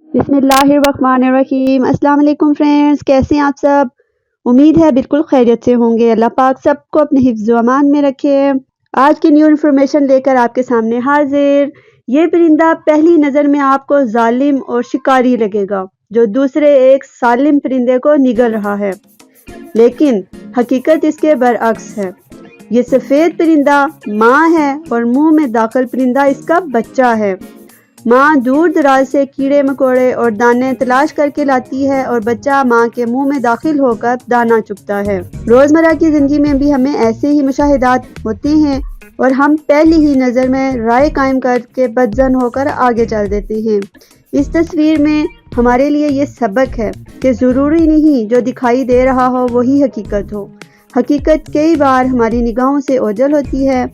बिस्मिल्लाहिर्रहमानिर्रहीम। अस्सलाम वालेकुम फ्रेंड्स, कैसे हैं आप सब। उम्मीद है बिल्कुल खैरियत से होंगे। अल्लाह पाक सबको अपने हिफ्ज़ व अमान में रखे। आज की न्यू इन्फॉर्मेशन लेकर आपके सामने हाजिर। ये परिंदा पहली नज़र में आपको जालिम और शिकारी लगेगा जो दूसरे एक सालिम परिंदे को निगल रहा है, लेकिन हकीकत इसके बरअक्स है। ये सफ़ेद परिंदा माँ है और मुंह में दाखिल परिंदा इसका बच्चा है। माँ दूर दराज से कीड़े मकोड़े और दाने तलाश करके लाती है और बच्चा माँ के मुंह में दाखिल होकर दाना चुगता है। रोजमर्रा की जिंदगी में भी हमें ऐसे ही मुशाहिदात होते हैं और हम पहली ही नज़र में राय कायम करके बदजन होकर आगे चल देते हैं। इस तस्वीर में हमारे लिए ये सबक है कि ज़रूरी नहीं जो दिखाई दे रहा हो वही हकीकत हो। हकीकत कई बार हमारी निगाहों से ओझल होती है,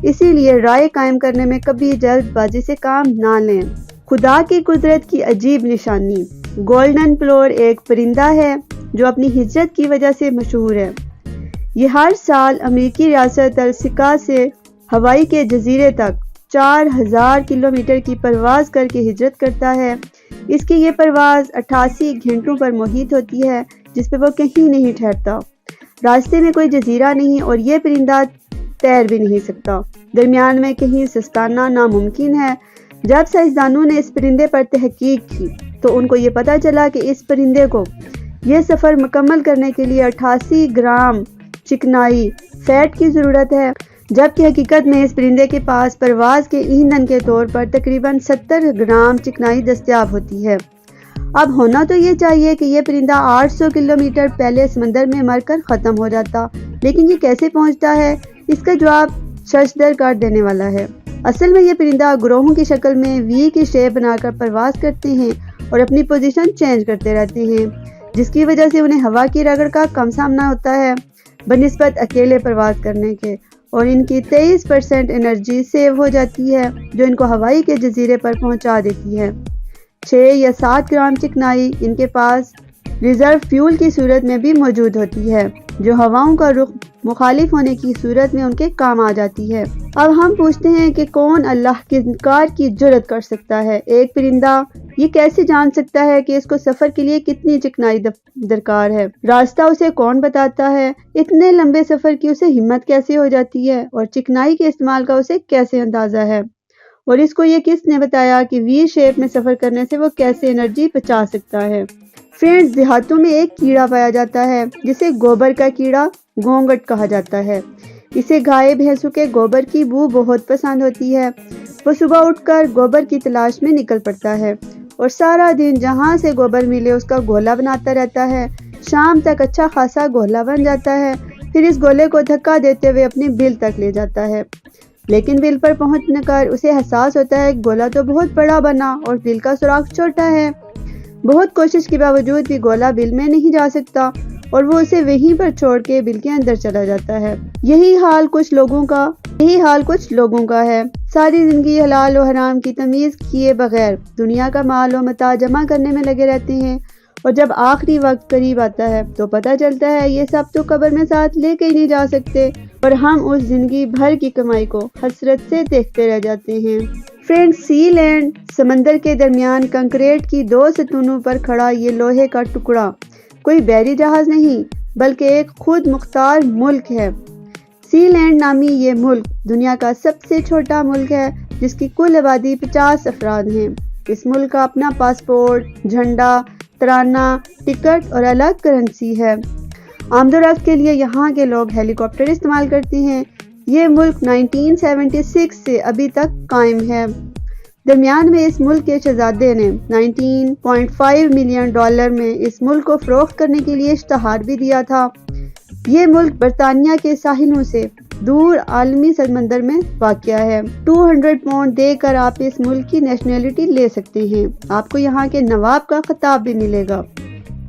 इसीलिए राय कायम करने में कभी जल्दबाजी से काम ना लें। खुदा की कुदरत की अजीब निशानी। गोल्डन प्लोर एक परिंदा है जो अपनी हिज्जत की वजह से मशहूर है। ये हर साल अमेरिकी रियासत अलास्का से हवाई के जजीरे तक 4000 किलोमीटर की परवाज करके हिजरत करता है। इसकी ये परवाज 88 घंटों पर मुहित होती है, जिस पे वो कहीं नहीं ठहरता। रास्ते में कोई जजीरा नहीं और ये परिंदा तैर भी नहीं सकता। दरमियान में कहीं सस्ताना नामुमकिन है। जब साइंसदानों ने इस परिंदे पर तहकीक की तो उनको ये पता चला कि इस परिंदे को ये सफ़र मुकम्मल करने के लिए 88 ग्राम चिकनाई फैट की ज़रूरत है, जबकि हकीकत में इस परिंदे के पास परवाज के ईंधन के तौर पर तकरीबन 70 ग्राम चिकनाई दस्तयाब होती है। अब होना तो ये चाहिए कि ये परिंदा 800 किलोमीटर पहले समंदर में मरकर ख़त्म हो जाता, लेकिन ये कैसे पहुंचता है, इसका जवाब शशदर कर देने वाला है। असल में ये परिंदा ग्रोहों की शक्ल में वी की शेप बनाकर परवास करते हैं और अपनी पोजीशन चेंज करते रहते हैं, जिसकी वजह से उन्हें हवा की रगड़ का कम सामना होता है बनिस्बत अकेले परवास करने के, और इनकी 23% एनर्जी सेव हो जाती है जो इनको हवाई के जजीरे पर पहुंचा देती है। 6 या 7 ग्राम चिकनाई इनके पास रिजर्व फ्यूल की सूरत में भी मौजूद होती है, जो हवाओं का रुख मुखालिफ होने की सूरत में उनके काम आ जाती है। अब हम पूछते हैं कि कौन अल्लाह के इनकार की जुर्रत कर सकता है। एक परिंदा ये कैसे जान सकता है कि इसको सफर के लिए कितनी चिकनाई दरकार है। रास्ता उसे कौन बताता है। इतने लंबे सफर की उसे हिम्मत कैसे हो जाती है, और चिकनाई के इस्तेमाल का उसे कैसे अंदाजा है, और इसको ये किसने बताया कि वी शेप में सफर करने से वो कैसे एनर्जी बचा सकता है। फ्रेंड्स, देहातों में एक कीड़ा पाया जाता है जिसे गोबर का कीड़ा घोंघट कहा जाता है। इसे गाय भैंसों के गोबर की बू बहुत पसंद होती है। वो सुबह उठकर गोबर की तलाश में निकल पड़ता है और सारा दिन जहाँ से गोबर मिले उसका गोला बनाता रहता है। शाम तक अच्छा खासा गोला बन जाता है। फिर इस गोले को धक्का देते हुए अपनी बिल तक ले जाता है, लेकिन बिल पर पहुंचने कर उसे एहसास होता है गोला तो बहुत बड़ा बना और बिल का सुराख छोटा है। बहुत कोशिश के बावजूद भी गोला बिल में नहीं जा सकता और वो उसे वहीं पर छोड़ के बिल के अंदर चला जाता है। यही हाल कुछ लोगों का है। सारी जिंदगी हलाल और हराम की तमीज किए बगैर दुनिया का माल और मता जमा करने में लगे रहते हैं, और जब आखिरी वक्त करीब आता है तो पता चलता है ये सब तो कब्र में साथ लेके ही नहीं जा सकते, और हम उस जिंदगी भर की कमाई को हसरत से देखते रह जाते हैं। फ्रेंड्स, सी लैंड समंदर के दरमियान कंक्रीट की 2 सतूनों पर खड़ा ये लोहे का टुकड़ा कोई बहरी जहाज नहीं बल्कि एक खुद मुख्तार मुल्क है। सी लैंड नामी ये मुल्क दुनिया का सबसे छोटा मुल्क है, जिसकी कुल आबादी 50 अफराद हैं। इस मुल्क का अपना पासपोर्ट, झंडा, तराना, टिकट और अलग करेंसी है। आमदोरफ्त के लिए यहाँ के लोग हेलीकॉप्टर इस्तेमाल करते हैं। ये मुल्क 1976 से अभी तक कायम है। दरमियान में इस मुल्क के शहजादे ने 19.5 मिलियन डॉलर में इस मुल्क को फरोख्त करने के लिए इश्तहार भी दिया था। ये मुल्क बरतानिया के साहिलों से दूर आलमी समंदर में वाक़या है। 200 पाउंड देकर आप इस मुल्क की नेशनलिटी ले सकते हैं। आपको यहाँ के नवाब का खिताब भी मिलेगा,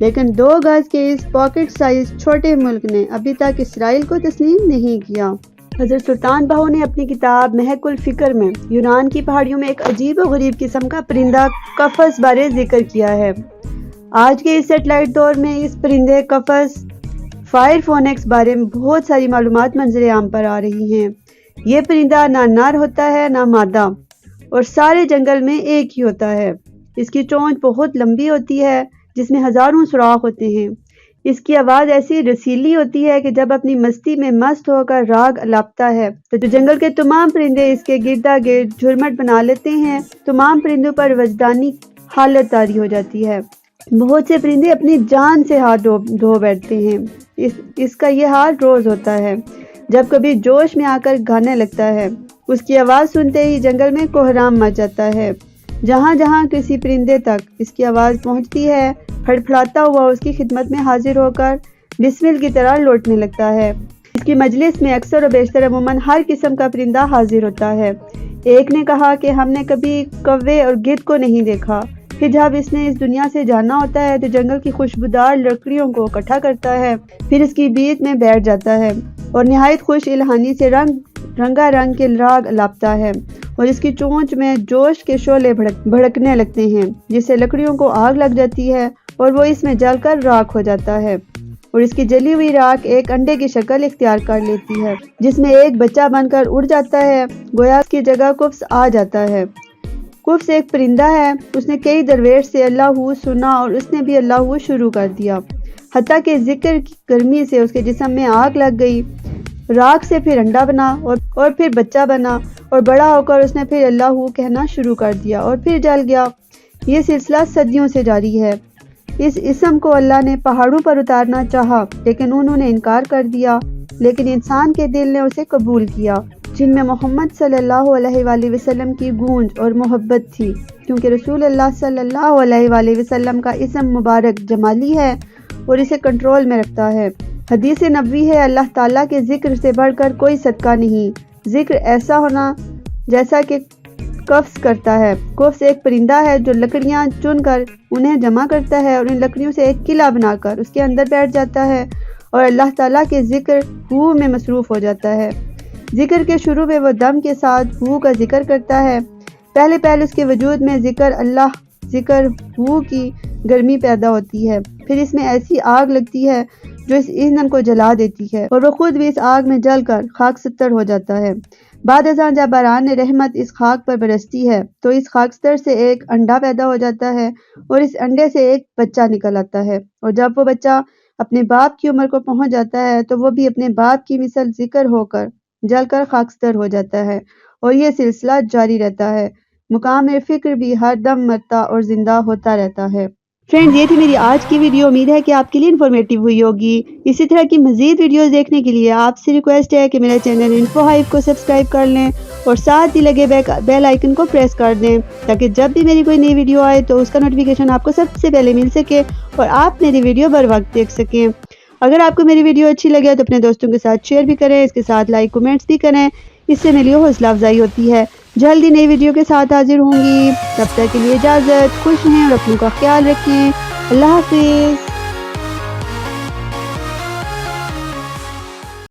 लेकिन 2 गज के इस पॉकेट साइज छोटे मुल्क ने अभी तक इसराइल को तस्लीम नहीं किया। हज़रत सुल्तान बाहू ने अपनी किताब महकुल फ़िक्र में यूनान की पहाड़ियों में एक अजीब और गरीब किस्म का परिंदा कफस बारे जिक्र किया है। आज के इस सेटेलाइट दौर में इस परिंदे कफस फायरफोनिक्स बारे में बहुत सारी मालूमात मंजर आम पर आ रही हैं। ये परिंदा ना नर होता है ना मादा, और सारे जंगल में एक ही होता है। اس کی چونچ بہت لمبی ہوتی ہے جس میں ہزاروں سوراخ ہوتے ہیں۔ اس کی آواز ایسی رسیلی ہوتی ہے کہ جب اپنی مستی میں مست ہو کر راگ الاپتا ہے تو جنگل کے تمام پرندے اس کے گردا گرد جھرمٹ بنا لیتے ہیں۔ تمام پرندوں پر وجدانی حالت طاری ہو جاتی ہے۔ بہت سے پرندے اپنی جان سے ہاتھ دھو بیٹھتے ہیں۔ اس کا یہ حال روز ہوتا ہے جب کبھی جوش میں آ کر گانے لگتا ہے۔ اس کی آواز سنتے ہی جنگل میں کوہرام مچ جاتا ہے۔ جہاں جہاں کسی پرندے تک اس کی آواز پہنچتی ہے، پھڑپھڑاتا ہوا اس کی خدمت میں حاضر ہو کر بسمل کی طرح لوٹنے لگتا ہے۔ اس کی مجلس میں اکثر و بیشتر عموماً ہر قسم کا پرندہ حاضر ہوتا ہے۔ ایک نے کہا کہ ہم نے کبھی کوے اور گدھ کو نہیں دیکھا۔ پھر جب اس نے اس دنیا سے جانا ہوتا ہے تو جنگل کی خوشبودار لکڑیوں کو اکٹھا کرتا ہے، پھر اس کی بیت میں بیٹھ جاتا ہے اور نہایت خوش الہانی سے رنگا رنگ کے راگ الاپتا ہے، اور اس کی چونچ میں جوش کے شعلے بھڑکنے لگتے ہیں جس سے لکڑیوں کو آگ لگ جاتی ہے اور وہ اس میں جل کر راکھ ہو جاتا ہے، اور اس کی جلی ہوئی راکھ ایک انڈے کی شکل اختیار کر لیتی ہے جس میں ایک بچہ بن کر اڑ جاتا ہے، گویا اس کی جگہ کفس آ جاتا ہے۔ کفس ایک پرندہ ہے۔ اس نے کئی درویش سے اللہ ہو سنا اور اس نے بھی اللہ ہو شروع کر دیا، حتیٰ کہ ذکر کی گرمی سے اس کے جسم میں آگ لگ گئی۔ راکھ سے پھر انڈا بنا اور پھر بچہ بنا، اور بڑا ہو کر اس نے پھر اللہ ہو کہنا شروع کر دیا اور پھر جل گیا۔ یہ سلسلہ صدیوں سے جاری ہے۔ اس اسم کو اللہ نے پہاڑوں پر اتارنا چاہا لیکن انہوں نے انکار کر دیا، لیکن انسان کے دل نے اسے قبول کیا، جن میں محمد صلی اللہ علیہ وآلہ وسلم کی گونج اور محبت تھی، کیونکہ رسول اللہ صلی اللہ علیہ وآلہ وسلم کا اسم مبارک جمالی ہے اور اسے کنٹرول میں رکھتا ہے۔ حدیث نبوی ہے، اللہ تعالیٰ کے ذکر سے بڑھ کر کوئی صدقہ نہیں۔ ذکر ایسا ہونا جیسا کہ کفس کرتا ہے۔ کفس ایک پرندہ ہے جو لکڑیاں چن کر انہیں جمع کرتا ہے اور ان لکڑیوں سے ایک قلعہ بنا کر اس کے اندر بیٹھ جاتا ہے اور اللہ تعالیٰ کے ذکر ہو میں مصروف ہو جاتا ہے۔ ذکر کے شروع میں وہ دم کے ساتھ ہو کا ذکر کرتا ہے۔ پہلے اس کے وجود میں ذکر ہو کی گرمی پیدا ہوتی ہے، پھر اس میں ایسی آگ لگتی ہے جو اس ایندھن کو جلا دیتی ہے اور وہ خود بھی اس آگ میں جل کر خاکستر ہو جاتا ہے۔ بعد ازاں جب باران رحمت اس خاک پر برستی ہے تو اس خاکستر سے ایک انڈا پیدا ہو جاتا ہے اور اس انڈے سے ایک بچہ نکل آتا ہے، اور جب وہ بچہ اپنے باپ کی عمر کو پہنچ جاتا ہے تو وہ بھی اپنے باپ کی مثل ذکر ہو کر جل کر خاکستر ہو جاتا ہے، اور یہ سلسلہ جاری رہتا ہے۔ مقام فکر بھی ہر دم مرتا اور زندہ ہوتا رہتا ہے۔ فرینڈز، یہ تھی میری آج کی ویڈیو۔ امید ہے کہ آپ کے لیے انفارمیٹیو ہوئی ہوگی۔ اسی طرح کی مزید ویڈیوز دیکھنے کے لیے آپ سے ریکویسٹ ہے کہ میرے چینل انفو ہائیو کو سبسکرائب کر لیں اور ساتھ ہی لگے بیل آئیکن کو پریس کر دیں تاکہ جب بھی میری کوئی نئی ویڈیو آئے تو اس کا نوٹیفیکیشن آپ کو سب سے پہلے مل سکے اور آپ میری ویڈیو بر وقت دیکھ سکیں۔ اگر آپ کو میری ویڈیو اچھی لگے تو اپنے دوستوں کے ساتھ شیئر بھی کریں، اس کے ساتھ لائک کمنٹس بھی کریں، اس سے میری حوصلہ افزائی ہوتی ہے۔ جلدی نئی ویڈیو کے ساتھ حاضر ہوں گی، تب تک کے لیے اجازت، خوش رہیں اور اپنوں کا خیال رکھیں۔ اللہ حافظ۔